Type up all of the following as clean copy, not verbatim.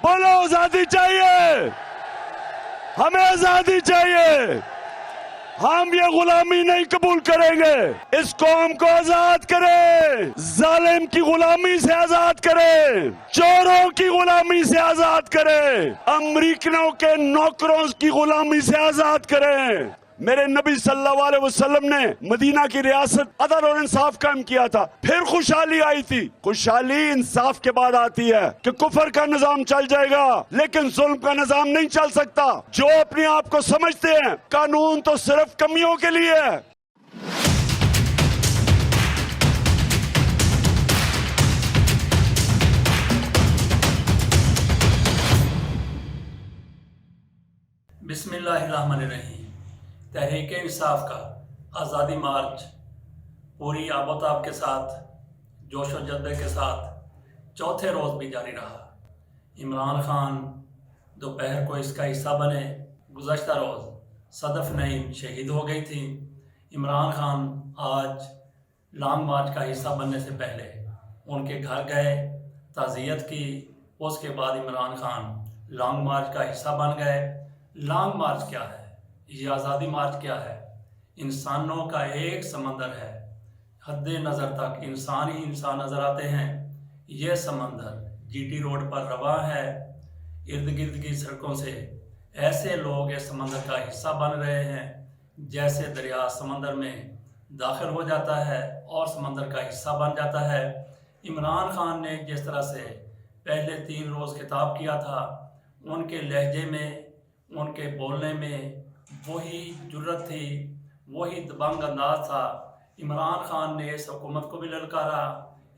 बोलो आजादी चाहिए, हमें आजादी चाहिए। हम ये गुलामी नहीं कबूल करेंगे। इस कौम को आजाद करें, जालिम की गुलामी से आजाद करें, चोरों की गुलामी से आजाद करें, अमरीकनों के नौकरों की गुलामी से आजाद करें। मेरे नबी सल्लल्लाहु अलैहि वसल्लम ने मदीना की रियासत अदल और इंसाफ कायम किया था, फिर खुशहाली आई थी। खुशहाली इंसाफ के बाद आती है कि कुफर का निजाम चल जाएगा, लेकिन जुल्म का निजाम नहीं चल सकता। जो अपने आप को समझते हैं कानून तो सिर्फ कमियों के लिए है। बिस्मिल्लाहिर्रहमानिर्रहीम। तहरीक इंसाफ का आज़ादी मार्च पूरी आबोताब के साथ, जोश व जज्बे के साथ चौथे रोज़ भी जारी रहा। इमरान खान दोपहर को इसका हिस्सा बने। गुज़श्ता रोज़ सदफ नईम शहीद हो गई थी। इमरान खान आज लॉन्ग मार्च का हिस्सा बनने से पहले उनके घर गए, ताज़ियत की। उसके बाद इमरान खान लॉन्ग मार्च का हिस्सा बन गए। लॉन्ग मार्च क्या है? ये आज़ादी मार्च क्या है? इंसानों का एक समंदर है, हद्दे नज़र तक इंसान ही इंसान नज़र आते हैं। ये समंदर जीटी रोड पर रवां है। इर्द गिर्द की सड़कों से ऐसे लोग इस समंदर का हिस्सा बन रहे हैं जैसे दरिया समंदर में दाखिल हो जाता है और समंदर का हिस्सा बन जाता है। इमरान खान ने जिस तरह से पहले 3 रोज़ खिताब किया था, उनके लहजे में, उनके बोलने में वही जुर्रत थी, वही दबंग अंदाज था। इमरान खान ने इस हुकूमत को भी ललकारा,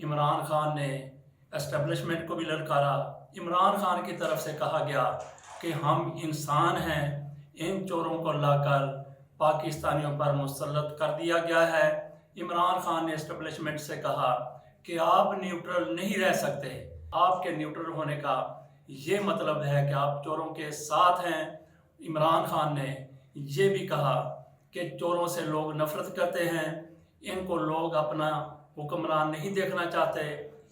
इमरान खान ने एस्टेब्लिशमेंट को भी ललकारा। इमरान खान की तरफ से कहा गया कि हम इंसान हैं, इन चोरों को लाकर पाकिस्तानियों पर मुसल्लत कर दिया गया है। इमरान खान ने एस्टेब्लिशमेंट से कहा कि आप न्यूट्रल नहीं रह सकते, आपके न्यूट्रल होने का ये मतलब है कि आप चोरों के साथ हैं। इमरान खान ने ये भी कहा कि चोरों से लोग नफरत करते हैं, इनको लोग अपना हुक्मरान नहीं देखना चाहते।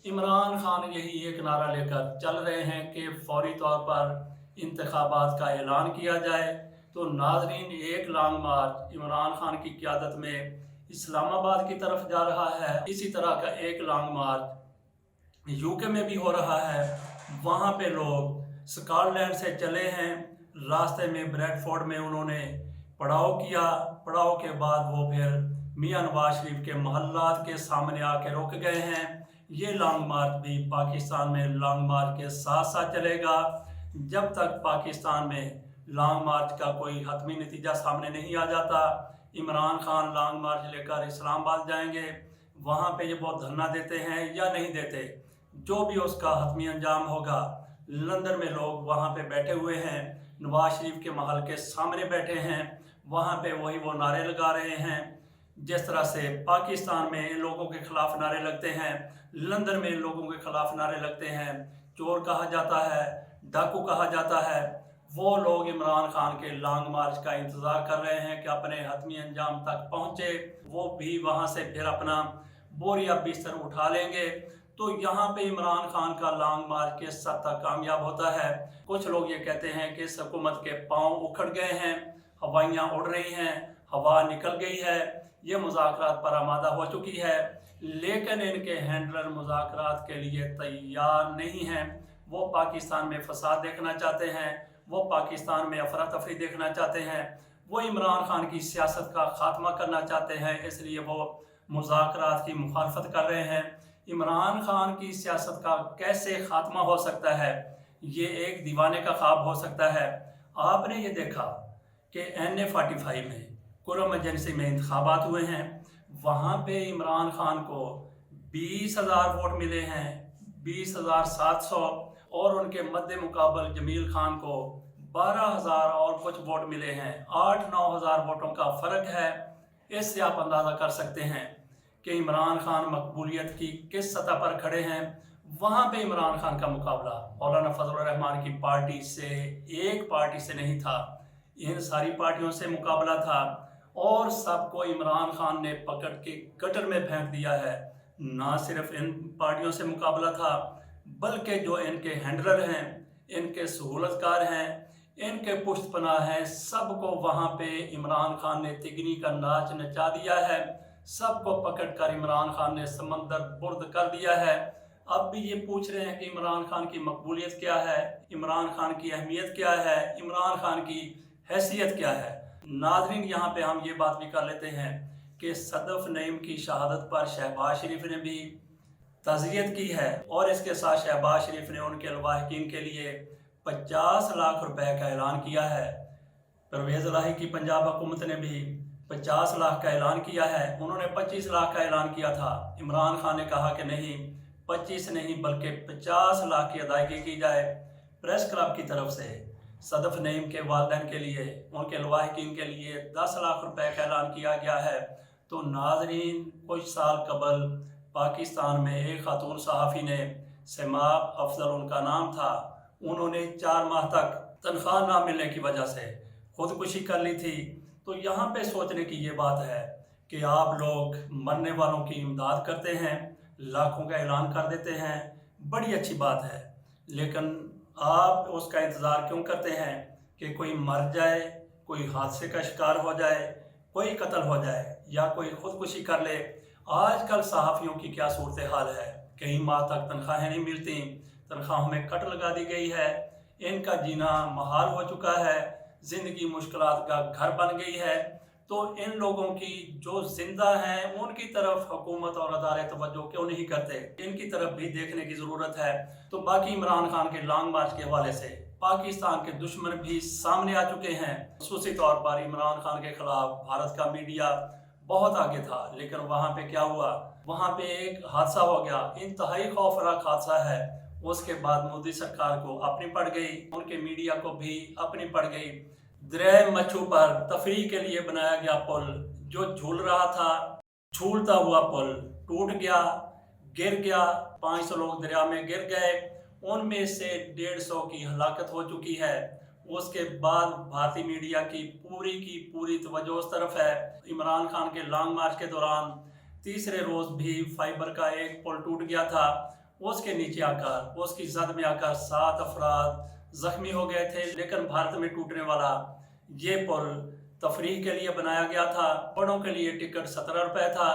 इमरान खान यही एक नारा लेकर चल रहे हैं कि फौरी तौर पर इंतखाबात का ऐलान किया जाए। तो नाजरीन, एक लॉन्ग मार्च इमरान खान की क़यादत में इस्लामाबाद की तरफ जा रहा है। इसी तरह का एक लॉन्ग मार्च यूके में भी हो रहा है। वहाँ पे लोग स्कॉटलैंड से चले हैं, रास्ते में ब्रैडफोर्ड में उन्होंने पड़ाव किया। पड़ाव के बाद वो फिर मियां नवाज शरीफ के महल्लात के सामने आके रुक गए हैं। ये लॉन्ग मार्च भी पाकिस्तान में लॉन्ग मार्च के साथ साथ चलेगा। जब तक पाकिस्तान में लॉन्ग मार्च का कोई हतमी नतीजा सामने नहीं आ जाता, इमरान खान लॉन्ग मार्च लेकर इस्लामाबाद जाएंगे। वहाँ पे ये बहुत धरना देते हैं या नहीं देते, जो भी उसका हतमी अंजाम होगा। लंदन में लोग वहाँ पे बैठे हुए हैं, नवाज शरीफ के महल के सामने बैठे हैं, वहाँ पे वही वो नारे लगा रहे हैं जिस तरह से पाकिस्तान में लोगों के खिलाफ नारे लगते हैं, लंदन में लोगों के खिलाफ नारे लगते हैं। चोर कहा जाता है, डाकू कहा जाता है। वो लोग इमरान खान के लॉन्ग मार्च का इंतज़ार कर रहे हैं कि अपने हतमी अंजाम तक पहुँचे, वो भी वहाँ से फिर अपना बोरिया बिस्तर उठा लेंगे। तो यहाँ पे इमरान खान का लॉन्ग मार्च किस हद तक कामयाब होता है? कुछ लोग ये कहते हैं कि इस हुकूमत के पाँव उखड़ गए हैं, हवाइयाँ उड़ रही हैं, हवा निकल गई है, ये मुज़ाकरात पर आमादा हो चुकी है। लेकिन इनके हैंडलर मुज़ाकरात के लिए तैयार नहीं हैं। वो पाकिस्तान में फसाद देखना चाहते हैं, वो पाकिस्तान में अफरा तफरी देखना चाहते हैं, वो इमरान खान की सियासत का खात्मा करना चाहते हैं। इसलिए वो मुज़ाकरात की मुखालफत कर रहे हैं। इमरान खान की सियासत का कैसे खात्मा हो सकता है? ये एक दीवाने का ख्वाब हो सकता है। आपने ये देखा कि NA-45 में कुर्म एजेंसी में इंतखाबात हुए हैं, वहाँ पे इमरान खान को 20,000 वोट मिले हैं, 20,700, और उनके मद्दे मुकाबल जमील खान को 12,000 और कुछ वोट मिले हैं। 8-9 हज़ार वोटों का फ़र्क है। इससे आप अंदाज़ा कर सकते हैं कि इमरान खान मकबूलियत की किस सतह पर खड़े हैं। वहाँ पे इमरान खान का मुकाबला मौलाना फजलुर रहमान की पार्टी से, एक पार्टी से नहीं था, इन सारी पार्टियों से मुकाबला था, और सबको इमरान खान ने पकड़ के गटर में फेंक दिया है। ना सिर्फ इन पार्टियों से मुकाबला था, बल्कि जो इनके हैंडलर हैं, इनके सहूलतकार हैं, इनके पुश्त पनाह हैं। सबको वहाँ पे इमरान खान ने तिगनी का नाच नचा दिया है। सबको पकड़कर इमरान खान ने समंदर बुर्द कर दिया है। अब भी ये पूछ रहे हैं कि इमरान खान की मकबूलियत क्या है, इमरान खान की अहमियत क्या है, इमरान खान की हैसियत क्या है। नाज़रीन, यहाँ पे हम ये बात भी कर लेते हैं कि सदफ नईम की शहादत पर शहबाज शरीफ ने भी तज़कियत की है और इसके साथ शहबाज शरीफ ने उनके लवाहिकीन के लिए 50 लाख रुपए का ऐलान किया है। परवेज़ इलाही की पंजाब हुकूमत ने भी 50 लाख का ऐलान किया है। उन्होंने 25 लाख का ऐलान किया था। इमरान खान ने कहा कि नहीं, 25 नहीं बल्कि 50 लाख की अदायगी की जाए। प्रेस क्लब की तरफ से सदफ नईम के वालिदैन के लिए, उनके लवाहिकीन के लिए 10 लाख रुपए का ऐलान किया गया है। तो नाजरीन, कुछ साल कबल पाकिस्तान में एक खातून सहाफ़ी ने, सिमाब अफजल उनका नाम था, उन्होंने 4 माह तक तनख्वाह ना मिलने की वजह से खुदकुशी कर ली थी। तो यहाँ पे सोचने की ये बात है कि आप लोग मरने वालों की इमदाद करते हैं, लाखों का ऐलान कर देते हैं, बड़ी अच्छी बात है, लेकिन आप उसका इंतज़ार क्यों करते हैं कि कोई मर जाए, कोई हादसे का शिकार हो जाए, कोई कत्ल हो जाए या कोई खुदकुशी कर ले। आजकल सहाफ़ियों की क्या सूरत हाल है, कई माह तक तनख्वाहें नहीं मिलती, तनख्वाहों में कट लगा दी गई है, इनका जीना महाल हो चुका है, ज़िंदगी मुश्किलात का घर बन गई है। तो इन लोगों की जो जिंदा हैं उनकी तरफ हुकूमत और अदारे तवज्जो क्यों नहीं करते, इनकी तरफ भी देखने की ज़रूरत है। तो बाकी इमरान खान के लॉन्ग मार्च के हवाले से पाकिस्तान के दुश्मन भी सामने आ चुके हैं। खुसूसी तौर पर इमरान खान के खिलाफ भारत का मीडिया बहुत आगे था, लेकिन वहाँ पे क्या हुआ, वहाँ पे एक हादसा हो गया, इंतहाई खौफनाक हादसा है। उसके बाद मोदी सरकार को अपनी पड़ गई, उनके मीडिया को भी अपनी पड़ गई। दरिया मच्छू पर तफरीह के लिए बनाया गया पुल जो झूल रहा था, झूलता हुआ पुल टूट गया, गिर गया, 500 लोग दरिया में गिर गए, उनमें से 150 की हलाकत हो चुकी है। उसके बाद भारतीय मीडिया की पूरी तवज्जो उस तरफ है। इमरान खान के लॉन्ग मार्च के दौरान तीसरे रोज़ भी फाइबर का एक पुल टूट गया था, उसके नीचे आकर, उसकी जद में आकर 7 अफराद जख्मी हो गए थे। लेकिन भारत में टूटने वाला ये पुल तफरीह के लिए बनाया गया था। बड़ों के लिए टिकट 17 रुपये था,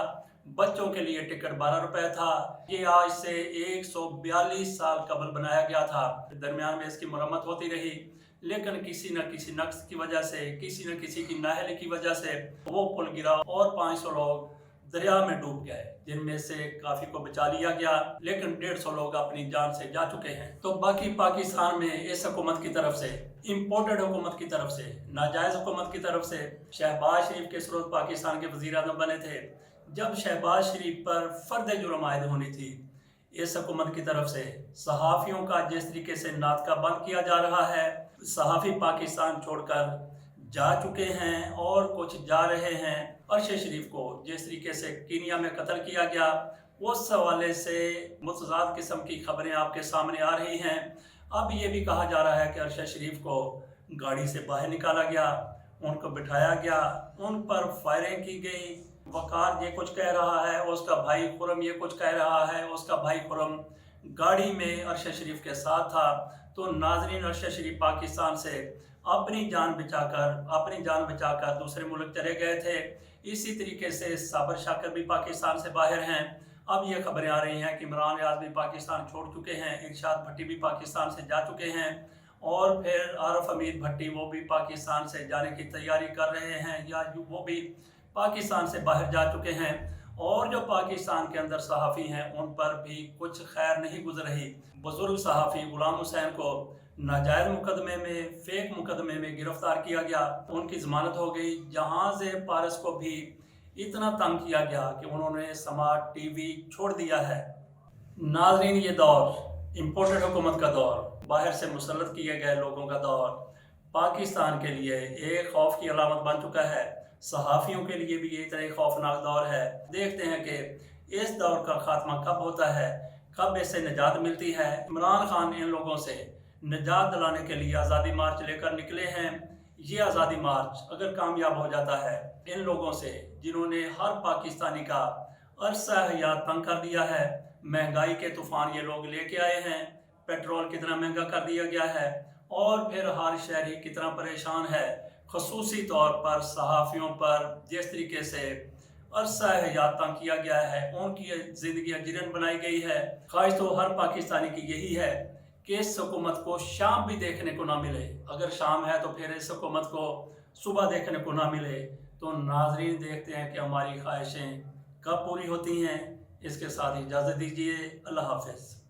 बच्चों के लिए टिकट 12 रुपये था। ये आज से 142 साल कबल बनाया गया था। दरमियान में इसकी मरम्मत होती रही, लेकिन किसी न किसी नक्स की वजह से, किसी न किसी की नाअहली की वजह से वो पुल गिरा और 500 लोग दरिया में डूब गए, जिनमें से काफ़ी को बचा लिया गया, लेकिन 150 लोग अपनी जान से जा चुके हैं। तो बाकी पाकिस्तान में इस हुकूमत की तरफ से, इम्पोर्टेड हुकूमत की तरफ से, नाजायज़ हुकूमत की तरफ से शहबाज शरीफ के स्रोत पाकिस्तान के वज़ीर आज़म बने थे। जब शहबाज शरीफ पर फ़र्द जुर्म आयद होनी थी, इस हुकूमत की तरफ से सहाफ़ियों का जिस तरीके से नातका बंद किया जा रहा है, सहाफ़ी पाकिस्तान छोड़कर जा चुके हैं और कुछ जा रहे हैं। अरशद शरीफ को जिस तरीके से कीनिया में कत्ल किया गया, उस हवाले से मुतज़ाद किस्म की खबरें आपके सामने आ रही हैं। अब ये भी कहा जा रहा है कि अरशद शरीफ को गाड़ी से बाहर निकाला गया, उनको बिठाया गया, उन पर फायरिंग की गई। वकार ये कुछ कह रहा है, उसका भाई खुरम ये कुछ कह रहा है, उसका भाई खुरम गाड़ी में अरशद शरीफ के साथ था। तो नाजरीन, अरशद शरीफ पाकिस्तान से अपनी जान बचाकर दूसरे मुल्क चले गए थे। इसी तरीके से साबर शाकर भी पाकिस्तान से बाहर हैं। अब ये खबरें आ रही हैं कि इमरान रियाज भी पाकिस्तान छोड़ चुके हैं, इरशाद भट्टी भी पाकिस्तान से जा चुके हैं, और फिर आरफ हमीद भट्टी वो भी पाकिस्तान से जाने की तैयारी कर रहे हैं या वो भी पाकिस्तान से बाहर जा चुके हैं। और जो पाकिस्तान के अंदर सहाफ़ी हैं उन पर भी कुछ खैर नहीं गुजर रही। बुजुर्ग सहाफ़ी गुलाम हुसैन को नाजायज़ मुकदमे में, फेक मुकदमे में गिरफ्तार किया गया, उनकी ज़मानत हो गई। जहाज़ पारस को भी इतना तंग किया गया कि उन्होंने समाज टीवी छोड़ दिया है। नाज़रीन, ये दौर इम्पोर्टेड हुकूमत का दौर, बाहर से मुसल्लत किए गए लोगों का दौर पाकिस्तान के लिए एक खौफ की अलामत बन चुका है। सहाफ़ियों के लिए भी ये इतना खौफनाक दौर है। देखते हैं कि इस दौर का खात्मा कब होता है, कब इससे निजात मिलती है। इमरान खान इन लोगों से निजात दिलाने के लिए आज़ादी मार्च लेकर निकले हैं। ये आज़ादी मार्च अगर कामयाब हो जाता है, इन लोगों से जिन्होंने हर पाकिस्तानी का अरसा हयात तंग कर दिया है, महंगाई के तूफ़ान ये लोग लेके आए हैं, पेट्रोल कितना महंगा कर दिया गया है, और फिर हर शहरी कितना परेशान है, खसूसी तौर पर सहाफ़ियों पर जिस तरीके से अरसा हयात तंग किया गया है, उनकी ज़िंदगी जीरन बनाई गई है। ख्वाहिश तो हर पाकिस्तानी की यही है कि इस हुकूमत को शाम भी देखने को ना मिले। अगर शाम है तो फिर इस हुकूमत को सुबह देखने को ना मिले। तो नाजरीन, देखते हैं कि हमारी ख्वाहिशें कब पूरी होती हैं। इसके साथ इजाज़त दीजिए। अल्लाह हाफ़िज़।